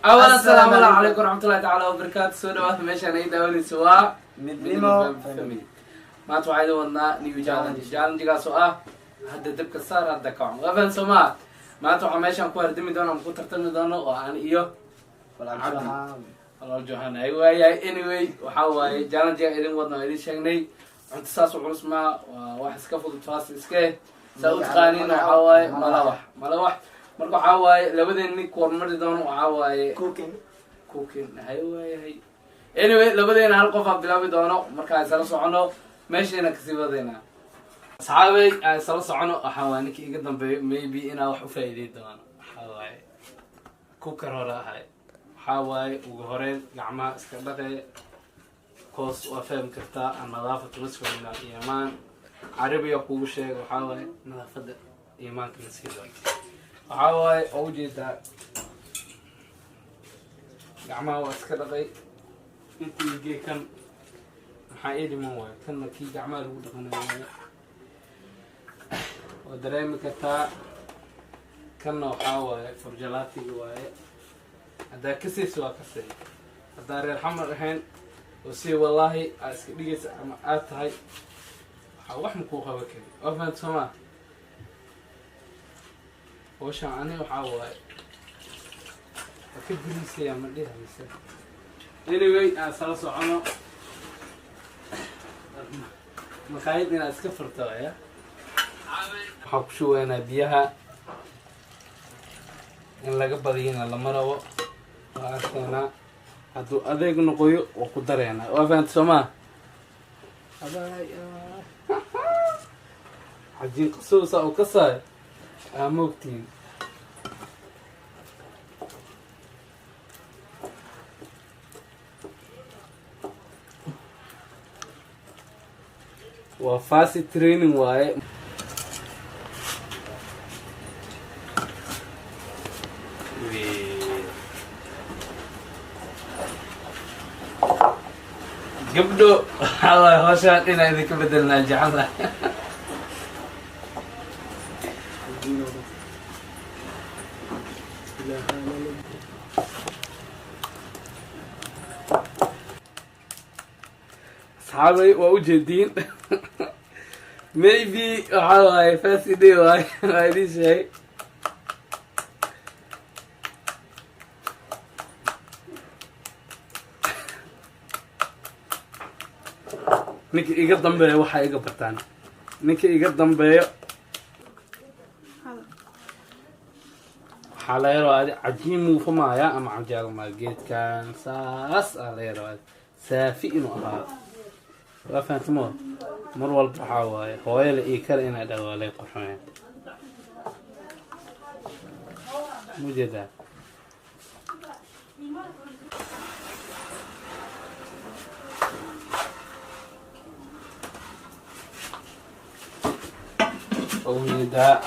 أولا السلام عليكم ورحمة الله تعالى وبركاته. سو دواات ميشان اي داوني سوا midnimo فاميلي ما توعد ودنا نيو جالنجيغاسو هدا دبك صار هدا كعم وفن سما ما توعد ميشان كو هردمي دونا مكو ترتمي دونا وان iyo walaal johan ay waayay anyway waxa waaye jaalanjiga idin wadna idin sheegnay cunto saas u culus ma wax iska fudud faas iska saud qaaniin waxa waaye malawax marka waxa waaye labadeen nin kormari doono waxa waaye cooking hay waayay anyway labadeen hal qof bilaabi doono marka ay sala socono meeshayna ka sii wadayna asxaabay ay sala socono waxa waaye ninkii iga dambeeyo maybe inaa wax u faa'iideyn doono waxa waaye cooker hore ahay حاواي وجهرين جماعة استقبله كوس وفهم كرتا النظافة مسكوا من الإيمان عربي يقول شيء وحاواي نظافة إيمان كنسيله وحاواي أوجد جماعة واستقبله يجي كان حقيقي موه كان كي جماعة الأولى كنا ودريم كرتا كنا حاواي فرجلاتي جواي هذا كسي سوا كسي هذا رير حمر الحين وسي والله دقيس عمات هاي wax ma ku qaba kari oo faan soma oo shaani waxa waay ka guriisaya ma dhihaysa anyway aan sala socono ma qayd inaa iska furto ya waxa ku shuweena biyaha in laga badiyana lama rabo وأنا هادو أذيك نقوي وقدرنا وفهمت سما هذا حجين قصوصة أو قصة موكتين وفاسي تريننج واي قبلوا الله هوشان إنا إذا كبدلنا الجعلة أصحابي وأوجدين maybe هاي فاسدي واي هاي شيء ninkii iga dambeeyo waxa iga bartaan ninkii iga dambeeyo waxa la yiraahdaa cajiin muufamaaya ama cajaal ma geedkan saas la yiraahdaa saafi inuu ahaa waa faantimo mar walba waxa waaye hooyada ii kale inay dhawaalay qorxeen mujeda وهذا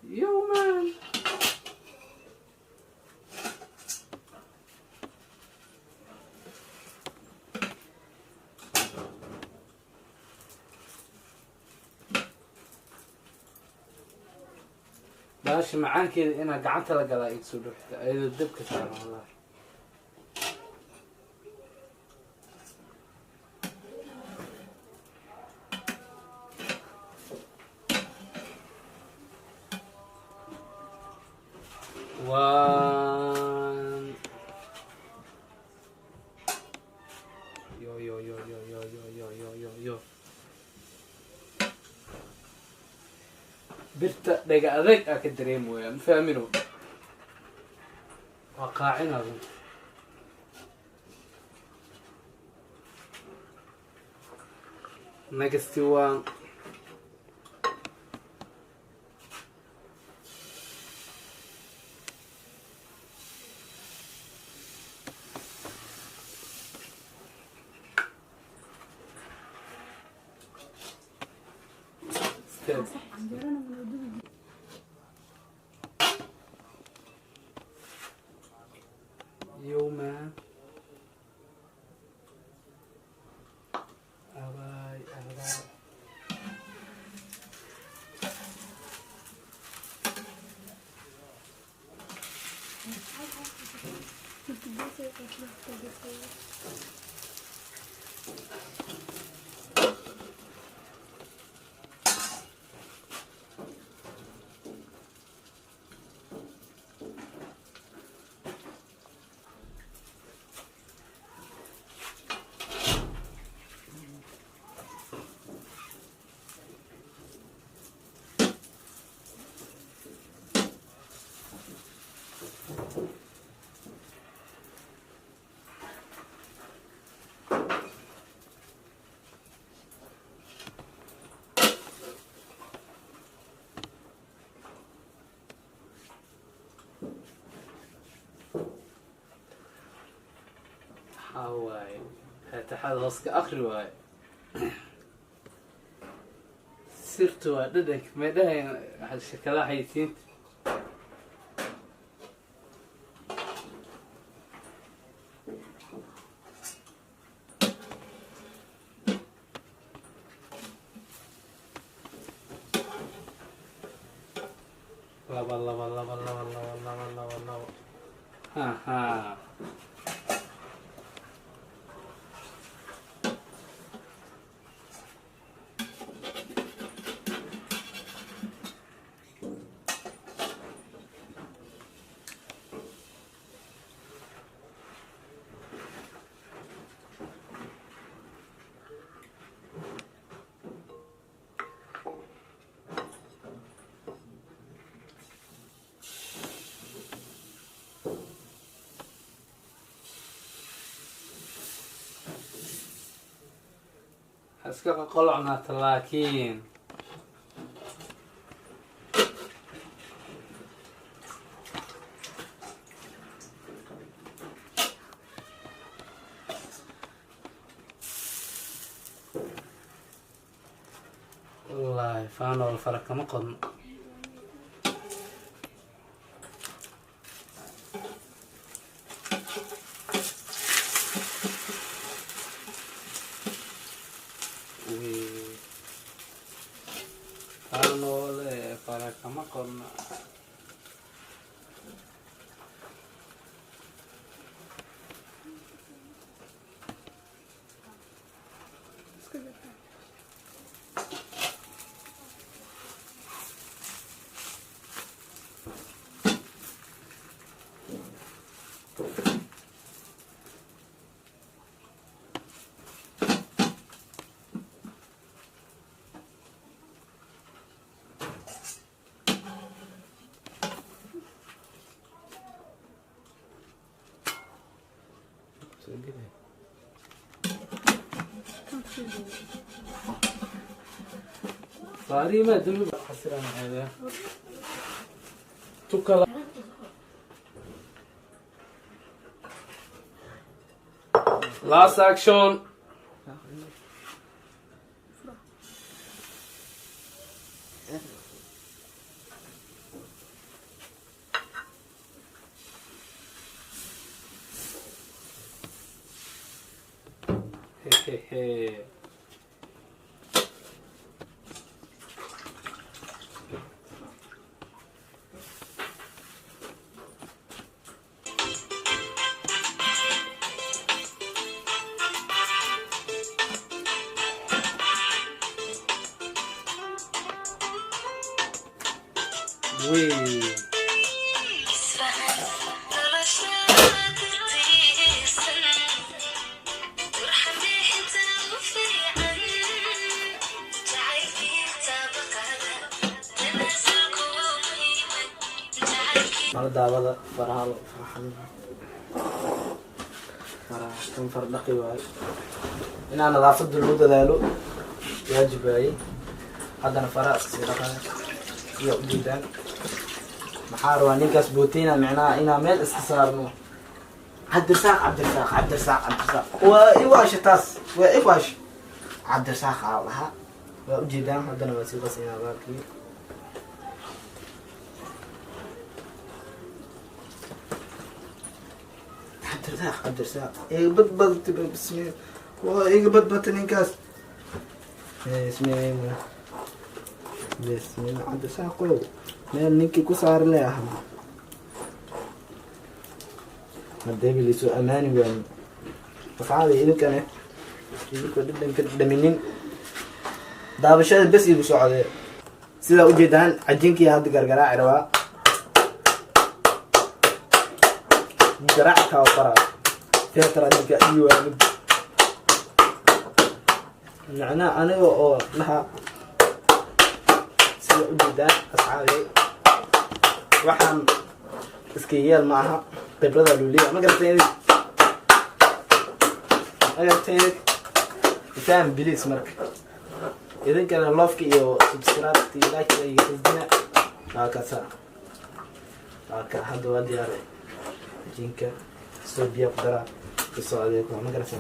يوما باش معان كذا انا قعدت لقى يكسر ايضا الدبكة صار والله. وان يو يو يو يو يو يو يو يو يو برتا دقا أذيك أكد دريم ويا فاهمينه وقاعين أظن next one يوم أباي أباي هاواي هتحد هسك آخر واي سرت واددك ما ده هالشكلها حيتين لبا لبا لبا لبا لبا لبا لبا ها ها اسكا قلعنا تلاكين والله فانا والفرق ما قلنا فرق ما قلنا صاري ما دل بحسر أنا هذا توكل last action hehehe وي على دعوة فرحان فرحان فردقي واي إن أنا رافض الوضع ذالو واجب واي هذا أنا فراس سيرقا يو جدا محار وانيكاس بوتينا معناه إنا ميل استثارنو عبد الرزاق وإيواش تاس وإيواش عبد الرزاق الله وجدا هذا أنا وسيلة سينا باكي عبد الرزاق إيه بد بسمي وإيه بد نيكاس اسمي بسم الله عبد الرزاق قلو مال نيكي كسار لي أهم مدابي اللي سوء أماني يعني فعالي إذا كان إذا كنت دمينين دابشات بس يبو سعودي سيدا وجدان عجينكي هاد قرقراء عرواء قرعتها وقرأ فيها ترى نلقى أيوة معناه أنا لها سيدا وجدان أصحابي waxaan iska yeel maaha khibrada luuliya ma garatay faham bilis marka idinkana lofka iyo subscribe like iyo tasdina ka hadda waa diyaar jinka soo biyo qadara soo adeego ma garatay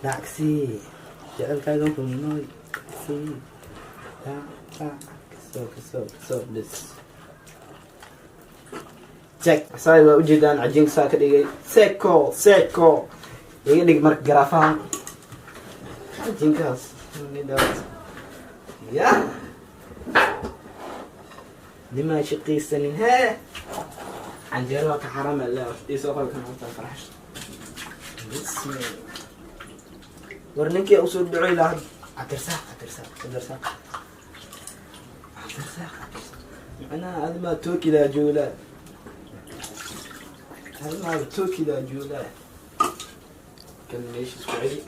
داكسي جعل كايدون كمنوي سي كسو بس check ساي وجدان عجين ساك دغاي سيكو يغي دغ مرك غرافان عجين كاس ندات يا لما شقي سنين ها عنجيرو كحرام الله يسوق كان فرحش بسم الله ورنيكي أوصل دعوي لها عبد الرزاق أنا هذا ما توكي لا جولة كان ليش سعودي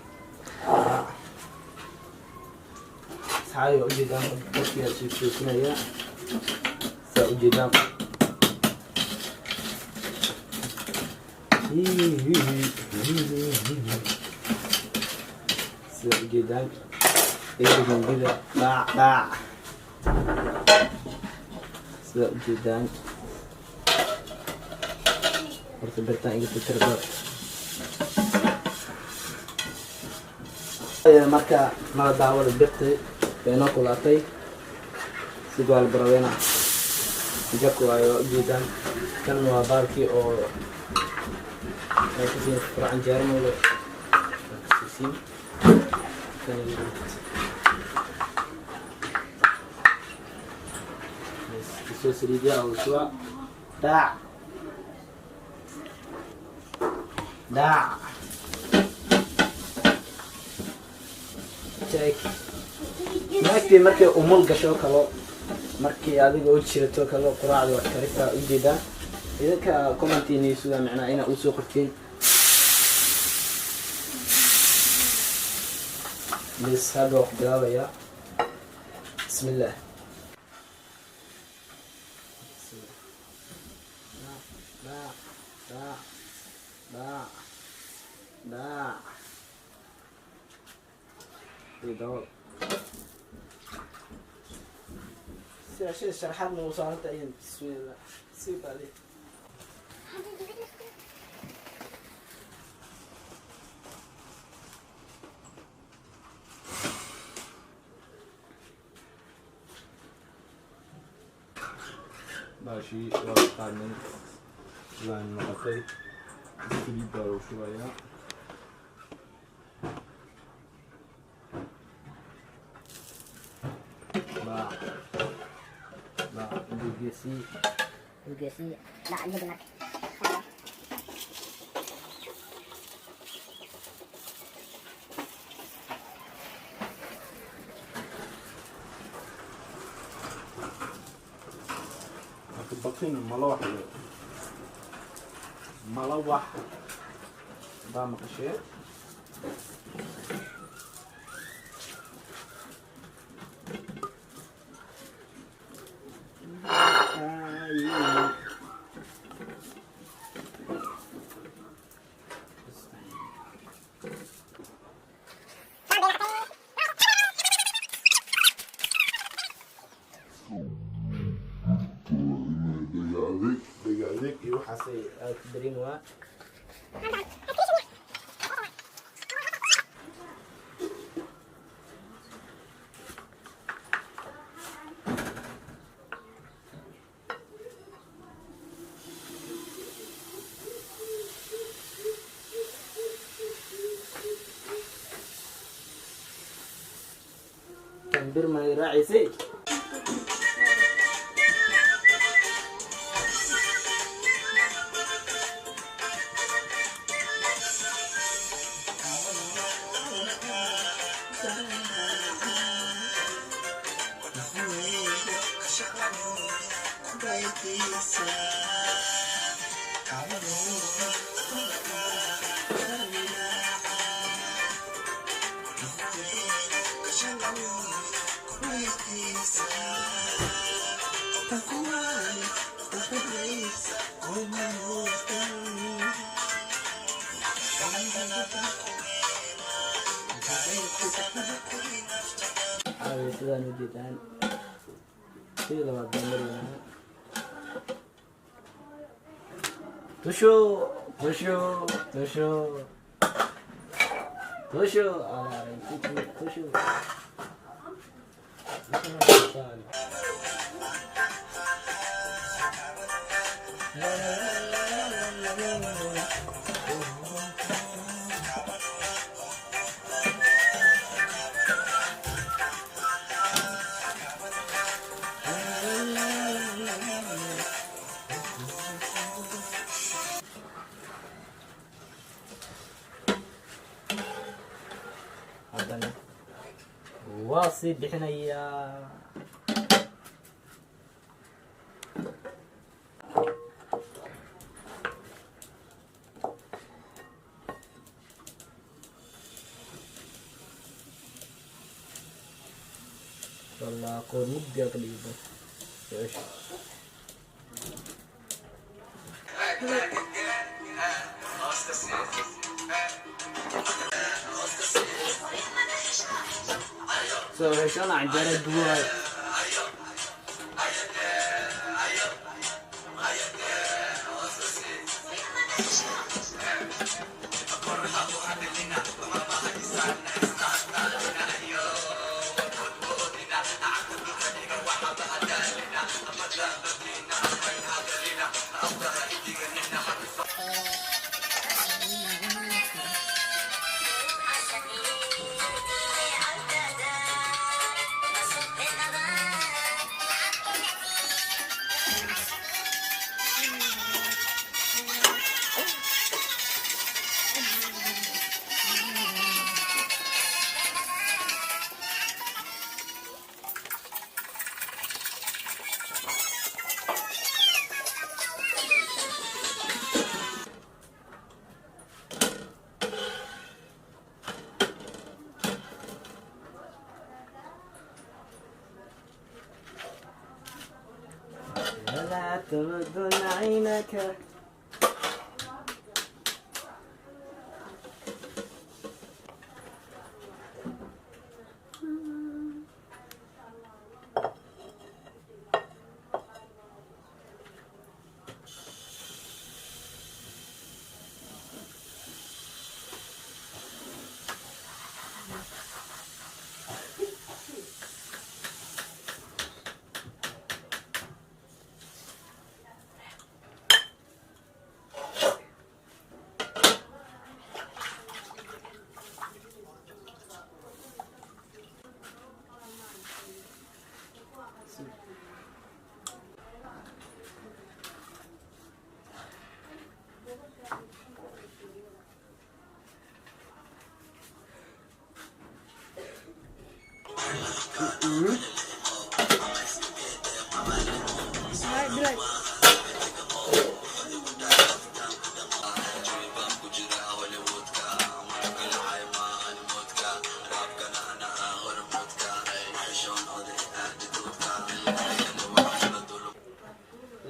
سعي وجدان توكي سوسنا يا سوجدان جدا يجب كده باع سواء جدا ارتبطنا إلى التربط marka mala daawada birta beeno kulaatay sidoo albarawena jaku ayo jidan kan waa baalkii oo ay ku soo quraan jaarmo Isso seria a sua dá check markii umul gasho kalo markii adiga oo jirato kalo quraacda wax karista u jeeda idinka commentiini sida macna ina u soo qortiin بس هذا وقت بلاوية بسم الله لا يدور سير شرحات من وصارت أيام بسم الله سيب عليه ماشي وقعنا لان نقطي كبيرة شوية باع الجسي لا عندك لك بقينا ملوح ملوح ضام قشير دقيق يوحسي دريموا كان ما يراعي سي sidaan u jeedaan sidii labaad baan mariyaa tusho tusho tusho tusho alaaray tusho واصي بحنيا والله أقول مدة قريبة ايش سو شلون عندنا الدواء لا تمد عينك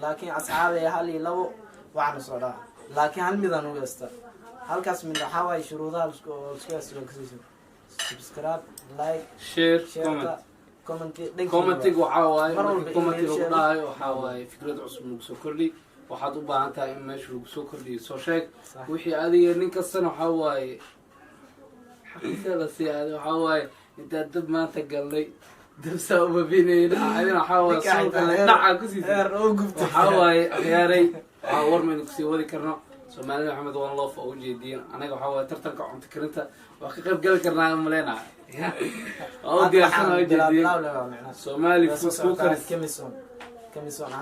laakiin asxaabay hal iyo labo waxaan soo dhaaf laakiin hal midaan u yeesta halkaas mid waxa way shuruudaha isku subscribe like share comment waxa waaye comment lagu dhahay waxa waaye fikrad cusub lagu soo kordhi waxaad u baahan tahay in meesha lagu soo kordhiyo soo sheeg wixii adiga nin kastana waxa waaye xaqiiqada si waxa waaye inta dab maanta galnay dabsa uma binayna adina waxa waaye dhaca ku sii waxa waaye khiyaaray waxa warmaynu ku sii wadi karno Soomaali Maxamed waan loo faa u jeediyeen anaga waxa waaye tartanka cunto karinta waa ka qayb gali karnaa maleena oo diyaarsan oo jeediyeen Soomaali food cookers كميسون